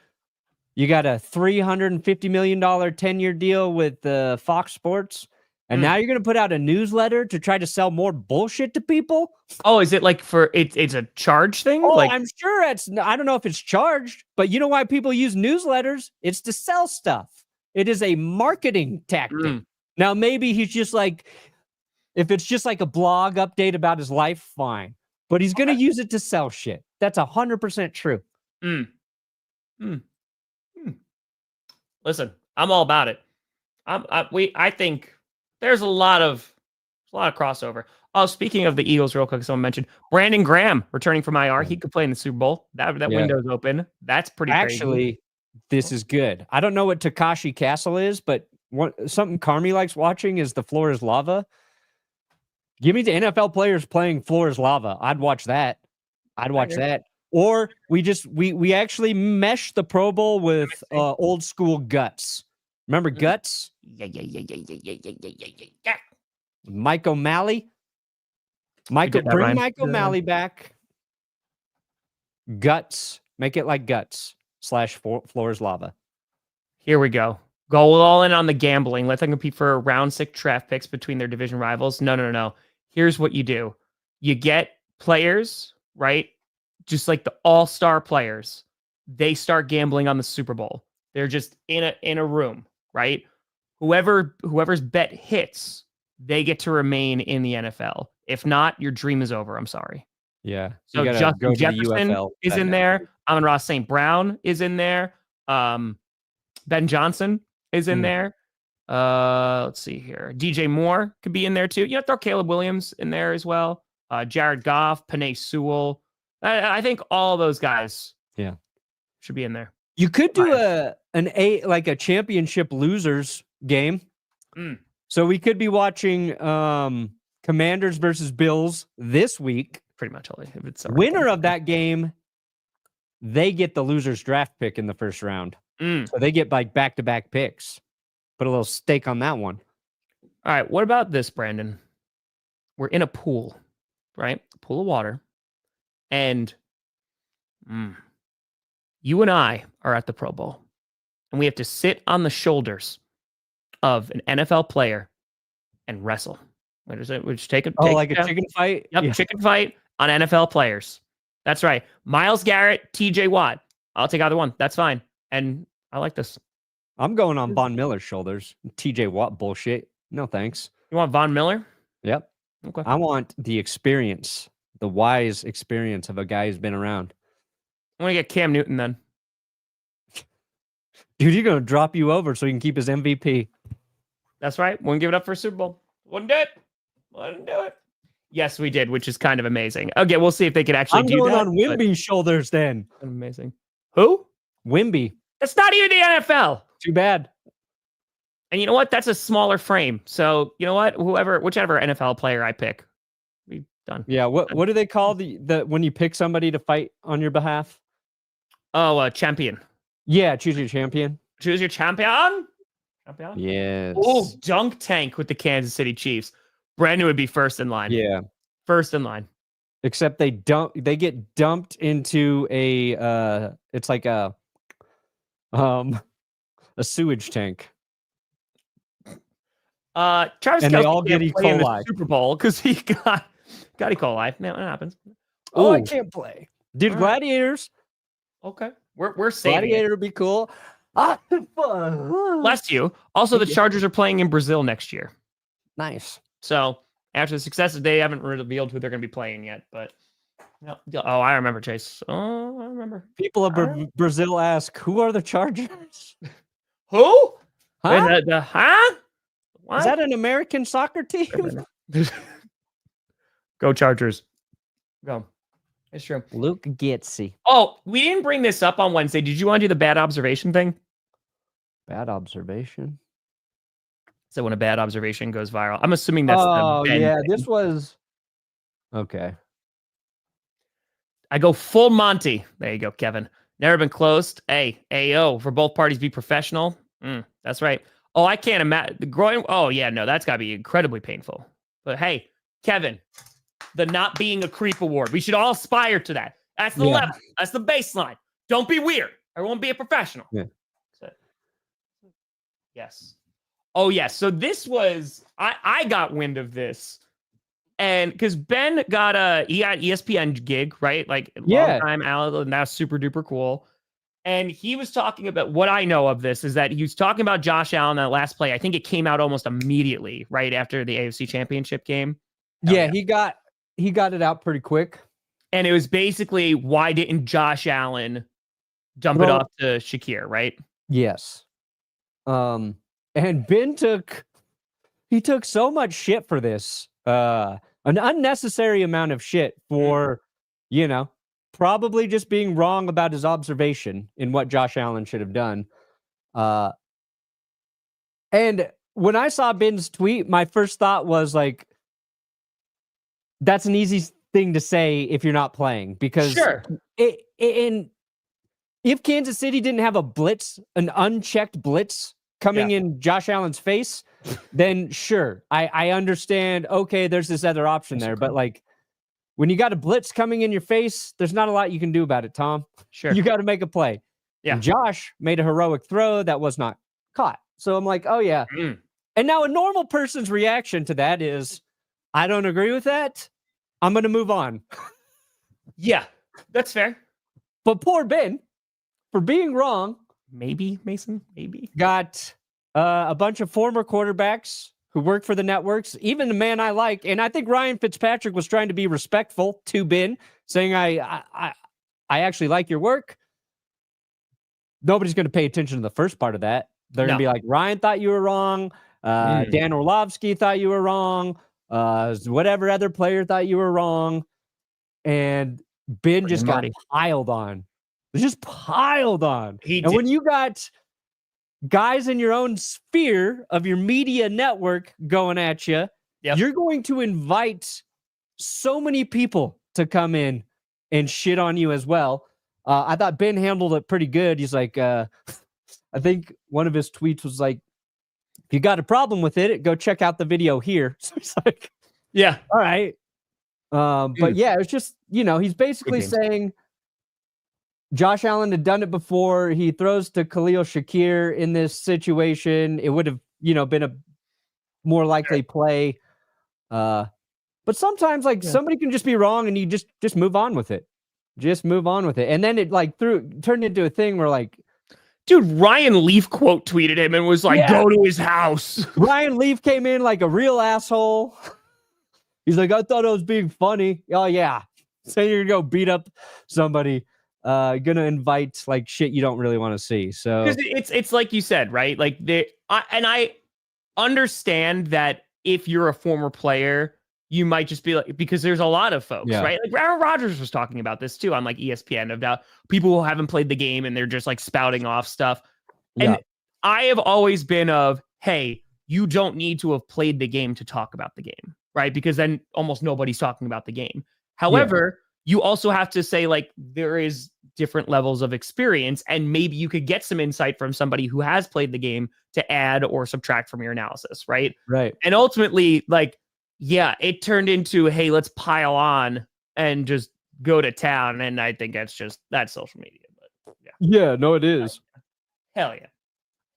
You got a $350 million 10-year deal with Fox Sports. And now you're going to put out a newsletter to try to sell more bullshit to people? Oh, is it like it's a charge thing? Oh, I'm sure I don't know if it's charged, but you know why people use newsletters? It's to sell stuff. It is a marketing tactic. Now, maybe he's just if it's just like a blog update about his life, fine. But he's going to use it to sell shit. That's 100% true. Listen, I'm all about it. I think there's a lot of crossover. Oh, speaking of the Eagles, real quick, someone mentioned Brandon Graham returning from IR. He could play in the Super Bowl. That window's open. That's pretty crazy. This is good. I don't know what Takashi Castle is, but something Carmi likes watching is the Floor is Lava. Give me the NFL players playing Floor is Lava. I'd watch that. Or we actually mesh the Pro Bowl with old school Guts. Remember Guts? Yeah. Mike O'Malley. Bring Mike O'Malley back. Guts. Make it like Guts / Floor is Lava. Here we go. Go all in on the gambling. Let them compete for round 6 draft picks between their division rivals. No. Here's what you do. You get players, right? Just like the all-star players. They start gambling on the Super Bowl. They're just in a room, right? Whoever's bet hits, they get to remain in the NFL. If not, your dream is over. I'm sorry. Yeah. So Justin Jefferson is in there. Amon-Ra St. Brown is in there. Ben Johnson is in there. Let's see here. DJ Moore could be in there too. Throw Caleb Williams in there as well. Jared Goff, Penei Sewell. I think all those guys should be in there. You could do a championship losers game. So we could be watching Commanders versus Bills this week. Pretty much all. If it's winner of that game, they get the losers draft pick in the first round. So they get back-to-back picks. Put a little stake on that one. All right. What about this, Brandon? we're in a pool, right? Pool of water. And you and I are at the Pro Bowl. And we have to sit on the shoulders of an NFL player and wrestle. What is it? We just take a chicken fight? Yep, Yeah. chicken fight on NFL players. That's right. Myles Garrett, TJ Watt. I'll take either one. That's fine. And I like this. I'm going on Von Miller's shoulders. TJ Watt bullshit. No thanks. You want Von Miller? Yep. Okay. I want the experience, the wise experience of a guy who's been around. I'm going to get Cam Newton then. Dude, you're going to drop you over so he can keep his MVP. That's right. Wouldn't give it up for a Super Bowl. Wouldn't do it. Wouldn't do it. Yes, we did, which is kind of amazing. Okay, we'll see if they can actually do that. I'm going on Wimby's shoulders then. Amazing. Who? Wimby. That's not even the NFL. Too bad. And you know what? That's a smaller frame. So you know what? Whichever NFL player I pick, we done. Yeah. What do they call the when you pick somebody to fight on your behalf? Oh, champion. Yeah, choose your champion. Choose your champion. Champion. Yes. Oh, dunk tank with the Kansas City Chiefs. Brandon would be first in line. Yeah. First in line. Except they get dumped into a it's like a sewage tank. Travis and Kelce they all get E. play in the coli. Super Bowl because he got E. coli. Man, what happens? Oh, I Ooh. can't play. Dude, All right. Gladiators. Okay. We're saving Gladiator it. would be cool. Bless you. Also, the Chargers are playing in Brazil next year. Nice. So after the success, they haven't revealed who they're going to be playing yet. But no. Oh, I remember, Chase. Oh, I remember. People of Brazil ask, who are the Chargers? Who? Huh? Huh? What? Is that an American soccer team? Go Chargers. Go. It's true. Luke Getsy. Oh, we didn't bring this up on Wednesday. Did you want to do the bad observation thing? Bad observation. So when a bad observation goes viral, I'm assuming that's oh the Ben yeah, thing. this was okay. I go full Monty. There you go, Kevin. Never been closed. Hey, AO for both parties be professional. That's right. Oh, I can't imagine the groin. Oh yeah, no, that's got to be incredibly painful. But hey, Kevin, the not being a creep award. We should all aspire to that. That's the level. That's the baseline. Don't be weird. Everyone be a professional. Yeah. Yes. Oh, yes. So this was, I got wind of this. And because Ben got he got ESPN gig, right? Like long time out, and that's super duper cool. And he was talking about what I know of this is that he was talking about Josh Allen that last play. I think it came out almost immediately, right after the AFC Championship game. Yeah, he got it out pretty quick. And it was basically, why didn't Josh Allen dump it off to Shakir, right? Yes. And Ben took so much shit for this. An unnecessary amount of shit for, probably just being wrong about his observation in what Josh Allen should have done. And when I saw Ben's tweet, my first thought was like, that's an easy thing to say if you're not playing, because if Kansas City didn't have a blitz, an unchecked blitz coming in Josh Allen's face, then sure, I understand. Okay, there's this other option there, but like when you got a blitz coming in your face, there's not a lot you can do about it, Tom. Sure, you got to make a play. Yeah, and Josh made a heroic throw that was not caught. So I'm like, oh yeah. And now a normal person's reaction to that is, I don't agree with that. I'm going to move on. Yeah, that's fair. But poor Ben, for being wrong, maybe Mason, maybe got a bunch of former quarterbacks who work for the networks, even the man I like. And I think Ryan Fitzpatrick was trying to be respectful to Ben, saying, I actually like your work. Nobody's going to pay attention to the first part of that. They're going to be like, Ryan thought you were wrong. Dan Orlovsky thought you were wrong. Whatever other player thought you were wrong. And Ben just got piled on. Just piled on. And when you got guys in your own sphere of your media network going at you, you're going to invite so many people to come in and shit on you as well. I thought Ben handled it pretty good. He's like, I think one of his tweets was like, if you got a problem with it, go check out the video here. So he's like, Yeah. All right. But yeah, it's just, he's basically saying Josh Allen had done it before. He throws to Khalil Shakir in this situation. It would have, been a more likely play. But sometimes somebody can just be wrong and you just move on with it. Just move on with it. And then it turned into a thing where dude, Ryan Leaf quote tweeted him and was like, go to his house. Ryan Leaf came in like a real asshole. He's like, I thought I was being funny. Oh yeah. So you're gonna go beat up somebody, gonna invite shit you don't really want to see. So it's like you said, right? I understand that if you're a former player, you might just be because there's a lot of folks, right? Like Aaron Rodgers was talking about this too on ESPN about people who haven't played the game and they're just spouting off stuff. And I have always been of, hey, you don't need to have played the game to talk about the game, right? Because then almost nobody's talking about the game. However, you also have to say there is different levels of experience and maybe you could get some insight from somebody who has played the game to add or subtract from your analysis, right? Right. And ultimately, it turned into, hey, let's pile on and just go to town. And I think that's social media. But yeah, no, it is. Hell yeah.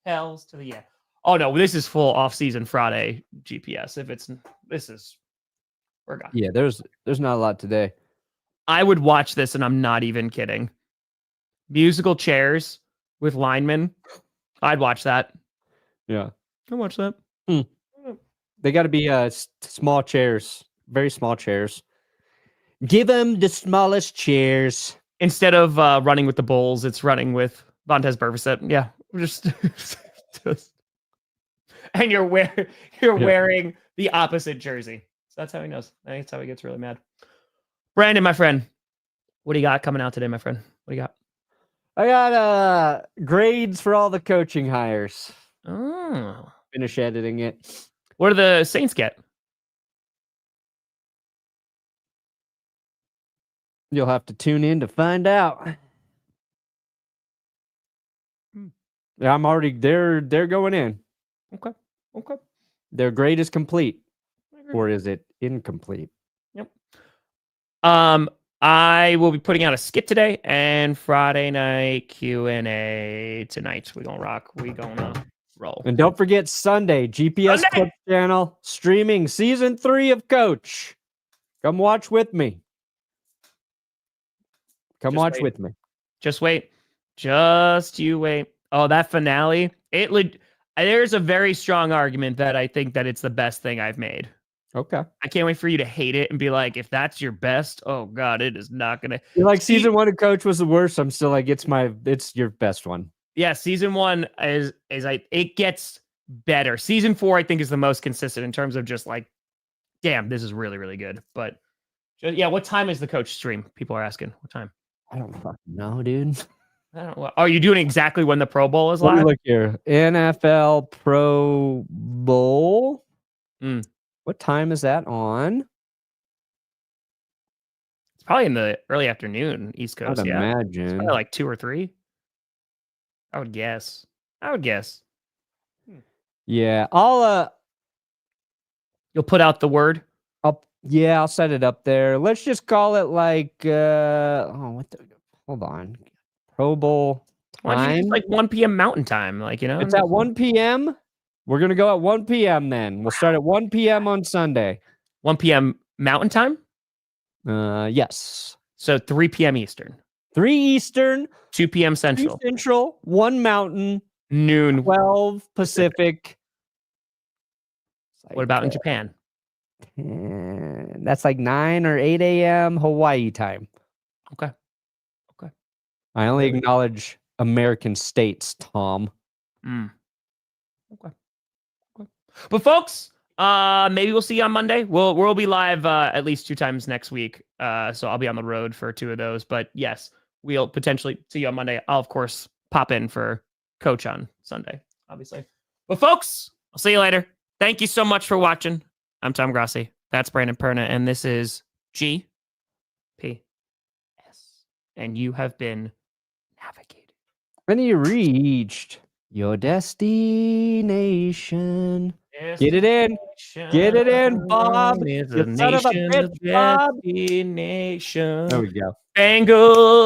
Hells to the yeah. Oh no, this is full off-season Friday GPS. We're gone. Yeah, there's not a lot today. I would watch this, and I'm not even kidding. Musical chairs with linemen. I'd watch that. Yeah, I'd watch that. They got to be small chairs, very small chairs. Give them the smallest chairs. Instead of running with the Bulls, it's running with Vontez Burfict. Yeah, just and you're wearing the opposite jersey. So that's how he knows. That's how he gets really mad. Brandon, my friend, what do you got coming out today, my friend? What do you got? I got grades for all the coaching hires. Oh, finish editing it. What do the Saints get? You'll have to tune in to find out. Yeah, I'm already they're going in. Okay. Their grade is complete. Or is it incomplete? Yep. I will be putting out a skit today and Friday night Q&A tonight. We're gonna rock. We're gonna roll. And don't forget Sunday, GPS Clip channel streaming season 3 of Coach. Come watch with me. Come watch with me. Just wait. Just you wait. Oh, that finale. There's a very strong argument that I think that it's the best thing I've made. Okay. I can't wait for you to hate it and be like, if that's your best, oh God, it is not gonna. You're like season 1 of Coach was the worst. I'm still like, it's your best one. Yeah, season 1 it gets better. Season 4, I think, is the most consistent in terms of just damn, this is really, really good. But yeah, what time is the Coach stream? People are asking. What time? I don't fucking know, dude. I don't know. Are you doing exactly when the Pro Bowl is Let me live? look here. NFL Pro Bowl. What time is that on? It's probably in the early afternoon, East Coast. I'd imagine. It's probably 2 or 3. I would guess. Yeah, I'll You'll put out the word. I'll set it up there. Let's just call it hold on. Pro Bowl time. It's 1 p.m. Mountain time, It's at 1 p.m. We're gonna go at 1 p.m. then. We'll start at 1 p.m. on Sunday. 1 p.m. Mountain time? Yes. So 3 p.m. Eastern. 3 Eastern. 2 p.m. Central. 2 Central. 1 Mountain. Noon. 12 Pacific. What about in Japan? That's 9 or 8 a.m. Hawaii time. Okay. I only acknowledge American states, Tom. Okay. But folks, maybe we'll see you on Monday. We'll be live at least 2 times next week. So I'll be on the road for 2 of those. But yes, we'll potentially see you on Monday. I'll of course pop in for Coach on Sunday, obviously. But folks, I'll see you later. Thank you so much for watching. I'm Tom Grossi. That's Brandon Perna, and this is GPS. And you have been navigated. And you reached your destination. Get it in. Get it in, Bob. It's You a son of a nation bitch, of Bob. destination. There we go. Bengals.